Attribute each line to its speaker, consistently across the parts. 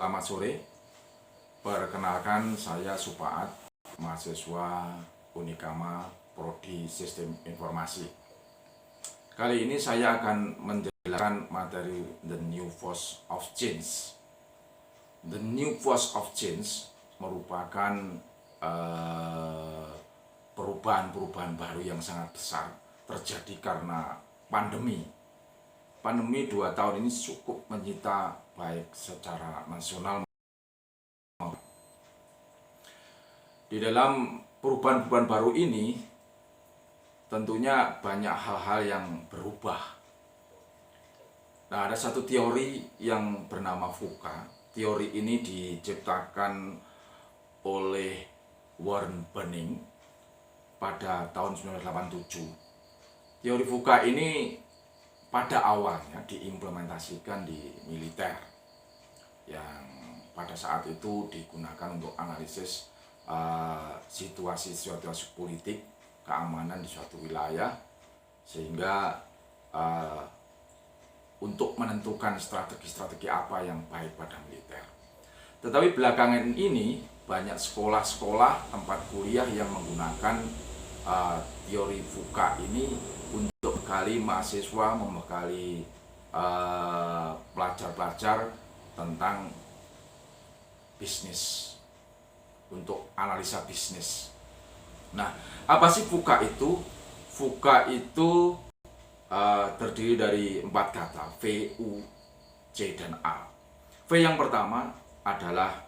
Speaker 1: Selamat sore, perkenalkan saya Supaat, mahasiswa Unikama Prodi Sistem Informasi. Kali ini saya akan menjelaskan materi The New Force of Change. The New Force of Change merupakan perubahan-perubahan baru yang sangat besar terjadi karena pandemi. Pandemi 2 tahun ini cukup menyita baik secara nasional. Di dalam perubahan-perubahan baru ini tentunya banyak hal-hal yang berubah. Nah, ada satu teori yang bernama VUCA. Teori ini diciptakan oleh Warren Benning pada tahun 1987. Teori VUCA ini pada awalnya diimplementasikan di militer yang pada saat itu digunakan untuk analisis situasi politik, keamanan di suatu wilayah, sehingga untuk menentukan strategi-strategi apa yang baik pada militer. Tetapi belakangan ini banyak sekolah-sekolah, tempat kuliah yang menggunakan teori VUCA ini untuk membekali mahasiswa, membekali pelajar-pelajar tentang bisnis, untuk analisa bisnis. Nah, apa sih VUCA itu? VUCA itu terdiri dari 4 kata, V, U, C, dan A. V yang pertama adalah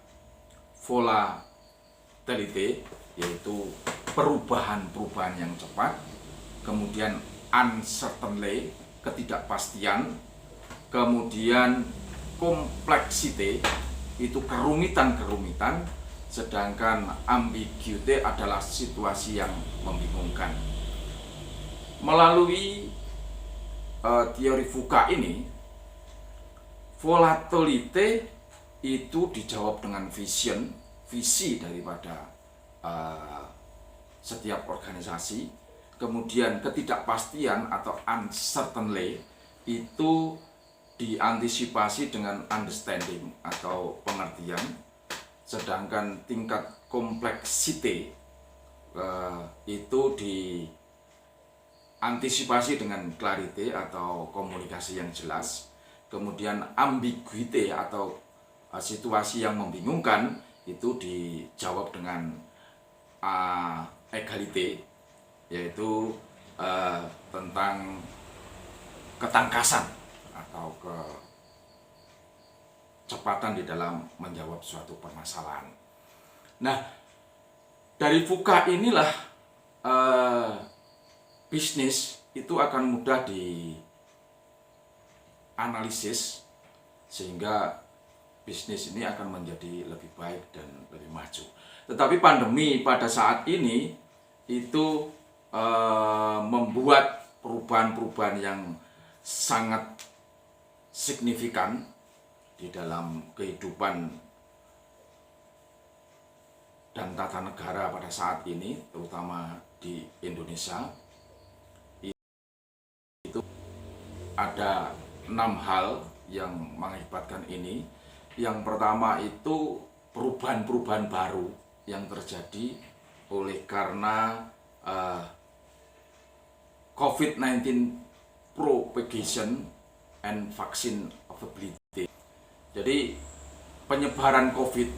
Speaker 1: volatility, yaitu perubahan-perubahan yang cepat. Kemudian uncertainty, ketidakpastian. Kemudian complexity, itu kerumitan-kerumitan. Sedangkan ambiguity adalah situasi yang membingungkan. Melalui teori VUCA ini, volatility itu dijawab dengan visi daripada setiap organisasi. Kemudian ketidakpastian atau uncertainty itu diantisipasi dengan understanding atau pengertian. Sedangkan tingkat complexity itu diantisipasi dengan clarity atau komunikasi yang jelas. Kemudian ambiguity atau situasi yang membingungkan itu dijawab dengan egality, yaitu tentang ketangkasan atau kecepatan di dalam menjawab suatu permasalahan. Nah, dari VUCA inilah bisnis itu akan mudah dianalisis, sehingga bisnis ini akan menjadi lebih baik dan lebih maju. Tetapi pandemi pada saat ini itu membuat perubahan-perubahan yang sangat signifikan di dalam kehidupan dan tata negara pada saat ini, terutama di Indonesia. Itu ada 6 hal yang mengakibatkan ini. Yang pertama itu perubahan-perubahan baru yang terjadi oleh karena COVID-19 propagation and vaccine availability. Jadi penyebaran COVID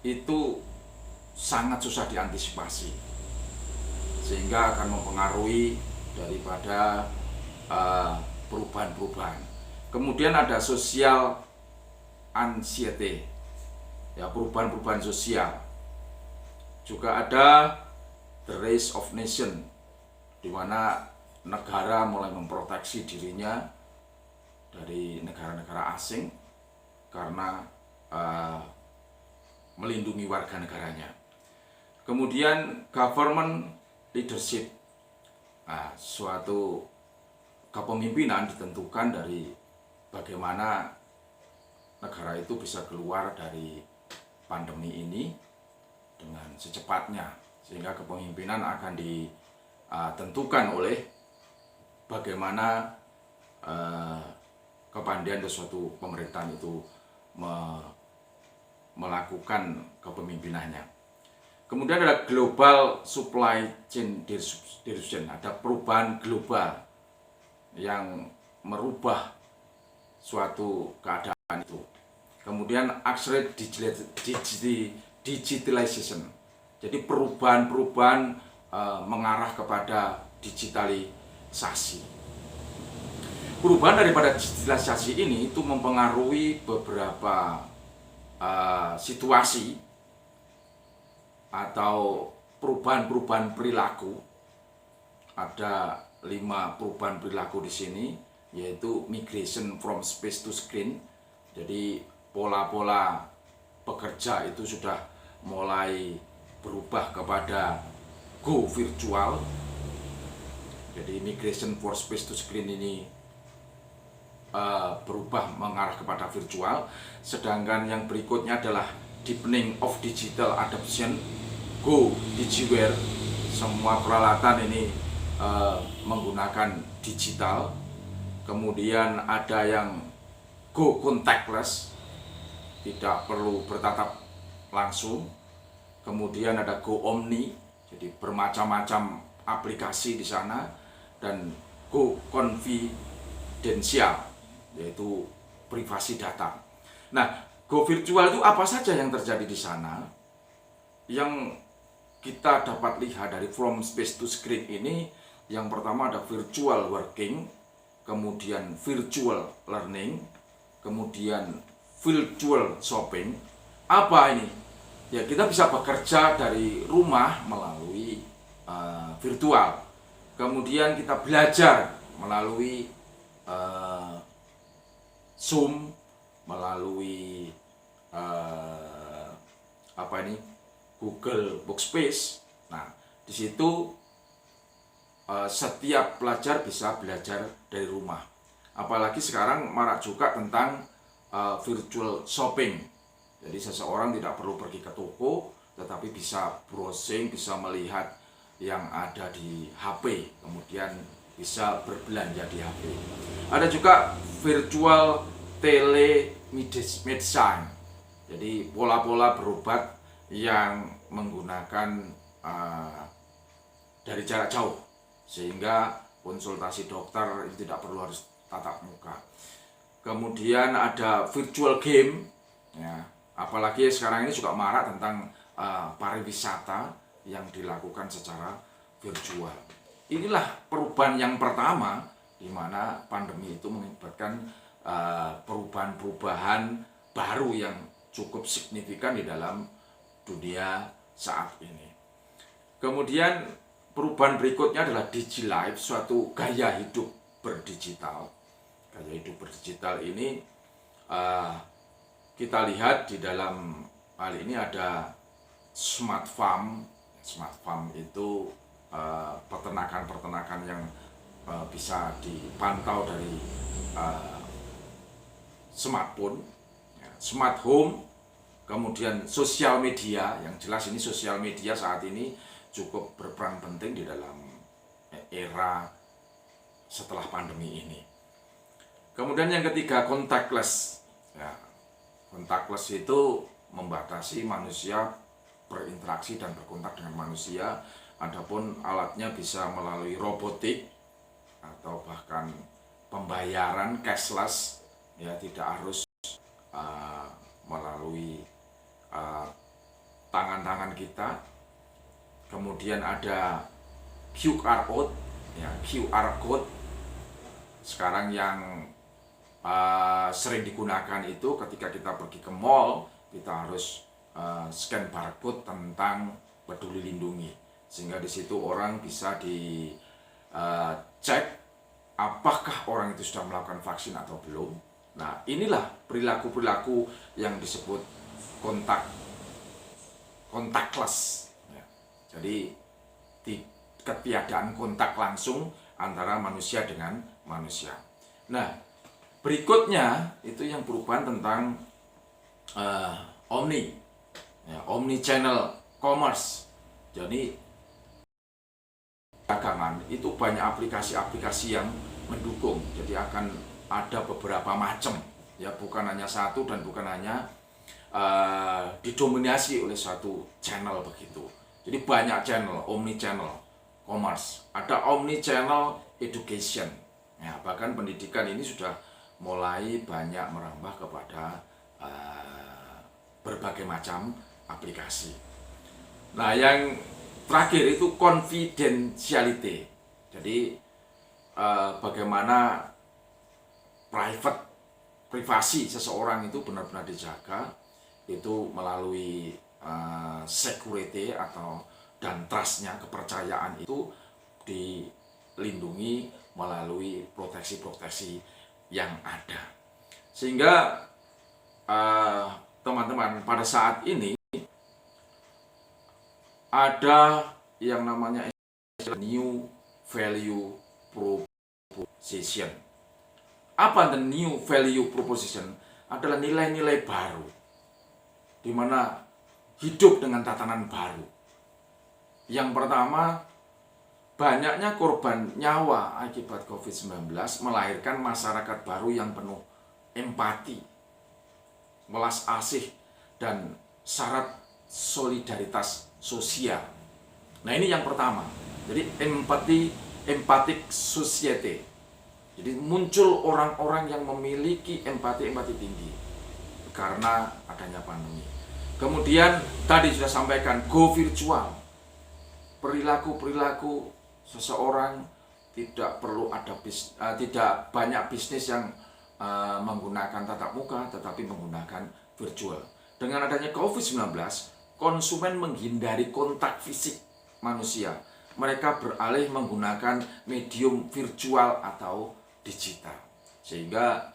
Speaker 1: itu sangat susah diantisipasi, sehingga akan mempengaruhi daripada perubahan-perubahan. Kemudian ada social anxiety, ya, perubahan-perubahan sosial. Juga ada the race of nation, di mana negara mulai memproteksi dirinya dari negara-negara asing karena melindungi warga negaranya. Kemudian government leadership, suatu kepemimpinan ditentukan dari bagaimana negara itu bisa keluar dari pandemi ini dengan secepatnya, sehingga kepemimpinan akan ditentukan oleh bagaimana kepandaian dari suatu pemerintahan itu melakukan kepemimpinannya. Kemudian ada global supply chain disruption, ada perubahan global yang merubah suatu keadaan itu. Kemudian accelerate digitalization, jadi perubahan mengarah kepada digitalisasi. Perubahan daripada digitalisasi ini itu mempengaruhi beberapa situasi atau perubahan perilaku. Ada 5 perubahan perilaku di sini, yaitu migration from space to screen. Jadi pola-pola pekerja itu sudah mulai berubah kepada go virtual. Jadi migration from space to screen ini berubah mengarah kepada virtual. Sedangkan yang berikutnya adalah deepening of digital adoption, go digiware. Semua peralatan ini menggunakan digital. Kemudian ada yang go contactless, tidak perlu bertatap langsung. Kemudian ada go omni, jadi bermacam-macam aplikasi di sana. Dan go confidential, yaitu privasi data. Nah, go virtual itu apa saja yang terjadi di sana? Yang kita dapat lihat dari from space to screen ini, yang pertama ada virtual working, kemudian virtual learning, kemudian virtual shopping. Apa ini? Ya, kita bisa bekerja dari rumah melalui virtual. Kemudian kita belajar melalui Zoom, melalui Google Workspace. Nah, di situ setiap pelajar bisa belajar dari rumah. Apalagi sekarang marak juga tentang virtual shopping. Jadi seseorang tidak perlu pergi ke toko, tetapi bisa browsing, bisa melihat yang ada di HP, kemudian bisa berbelanja di HP. Ada juga virtual telemedicine, jadi pola-pola berobat yang menggunakan dari jarak jauh, sehingga konsultasi dokter itu tidak perlu harus tatap muka. Kemudian ada virtual game, ya, apalagi sekarang ini juga marak tentang pariwisata yang dilakukan secara virtual. Inilah perubahan yang pertama, di mana pandemi itu mengakibatkan perubahan-perubahan baru yang cukup signifikan di dalam dunia saat ini. Kemudian perubahan berikutnya adalah DigiLife, suatu gaya hidup berdigital. Gaya hidup berdigital ini kita lihat di dalam hal ini ada smart farm. Smart farm itu peternakan yang bisa dipantau dari smartphone, ya, smart home, kemudian sosial media. Yang jelas ini sosial media saat ini cukup berperan penting di dalam era setelah pandemi ini. Kemudian yang ketiga, contactless. Ya, contactless itu membatasi manusia berinteraksi dan berkontak dengan manusia. Adapun alatnya bisa melalui robotik atau bahkan pembayaran cashless, ya, tidak harus melalui tangan-tangan kita. Kemudian ada QR code, ya, QR code sekarang yang sering digunakan itu ketika kita pergi ke mall, kita harus scan barcode tentang Peduli Lindungi, sehingga di situ orang bisa dicek apakah orang itu sudah melakukan vaksin atau belum. Nah, inilah perilaku-perilaku yang disebut contactless. Ya. Jadi ketiadaan kontak langsung antara manusia dengan manusia. Nah, berikutnya itu yang perubahan tentang omni, ya, omni channel commerce. Jadi dagangan itu banyak aplikasi-aplikasi yang mendukung. Jadi akan ada beberapa macam ya bukan hanya satu dan bukan hanya didominasi oleh suatu channel begitu. Jadi banyak channel, omni channel commerce, ada omni channel education. Ya, bahkan pendidikan ini sudah mulai banyak merambah kepada berbagai macam aplikasi. Nah, yang terakhir itu confidentiality. Jadi bagaimana privasi seseorang itu benar-benar dijaga, itu melalui security dan trustnya, kepercayaan itu dilindungi melalui proteksi-proteksi yang ada. Sehingga teman-teman, pada saat ini ada yang namanya new value proposition. Apa the new value proposition? Adalah nilai-nilai baru, di mana hidup dengan tatanan baru. Yang pertama, banyaknya korban nyawa akibat COVID-19 melahirkan masyarakat baru yang penuh empati, welas asih, dan syarat solidaritas sosial. Nah, ini yang pertama. Jadi empathic society. Jadi muncul orang-orang yang memiliki empati tinggi karena adanya pandemi. Kemudian tadi sudah sampaikan, go virtual. Perilaku seseorang tidak perlu ada tidak banyak bisnis yang menggunakan tatap muka, tetapi menggunakan virtual. Dengan adanya COVID-19, konsumen menghindari kontak fisik manusia. Mereka beralih menggunakan medium virtual atau digital, sehingga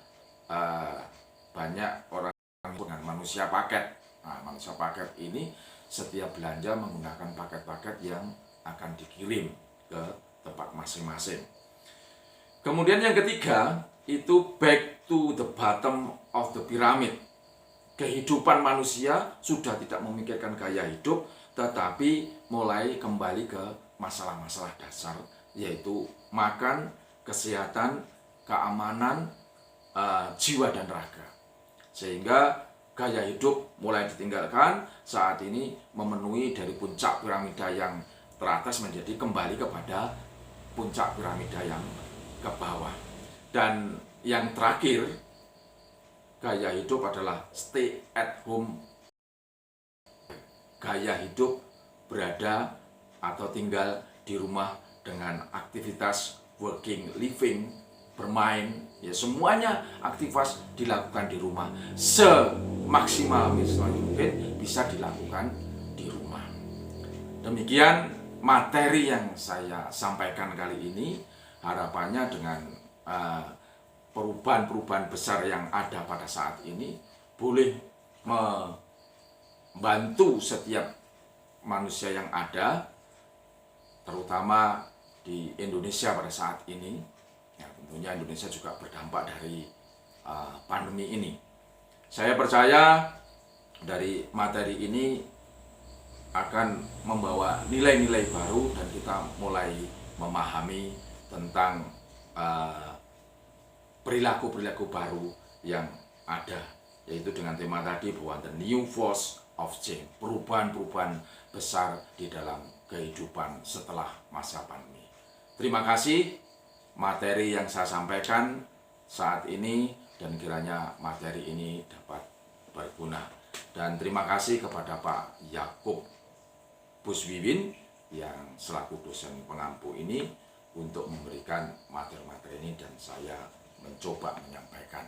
Speaker 1: banyak orang dengan manusia paket. Nah, manusia paket ini setiap belanja menggunakan paket-paket yang akan dikirim ke tempat masing-masing. Kemudian yang ketiga itu back to the bottom of the pyramid. Kehidupan manusia sudah tidak memikirkan gaya hidup, tetapi mulai kembali ke masalah-masalah dasar, yaitu makan, kesehatan, keamanan, jiwa dan raga. Sehingga gaya hidup mulai ditinggalkan, saat ini memenuhi dari puncak piramida yang teratas menjadi kembali kepada puncak piramida yang ke bawah. Dan yang terakhir, gaya hidup adalah stay at home. Gaya hidup berada atau tinggal di rumah dengan aktivitas working, living, bermain, ya semuanya aktivitas dilakukan di rumah. Semaksimal mungkin bisa dilakukan di rumah. Demikian materi yang saya sampaikan kali ini. Harapannya dengan perubahan-perubahan besar yang ada pada saat ini boleh membantu setiap manusia yang ada, terutama di Indonesia pada saat ini. Ya, tentunya Indonesia juga berdampak dari pandemi ini. Saya percaya dari materi ini akan membawa nilai-nilai baru dan kita mulai memahami tentang perilaku-perilaku baru yang ada, yaitu dengan tema tadi bahwa the new force of change, perubahan-perubahan besar di dalam kehidupan setelah masa pandemi. Terima kasih materi yang saya sampaikan saat ini, dan kiranya materi ini dapat berguna. Dan terima kasih kepada Pak Yakub Buswiwin yang selaku dosen pengampu ini untuk memberikan materi-materi ini, dan saya mencoba menyampaikan.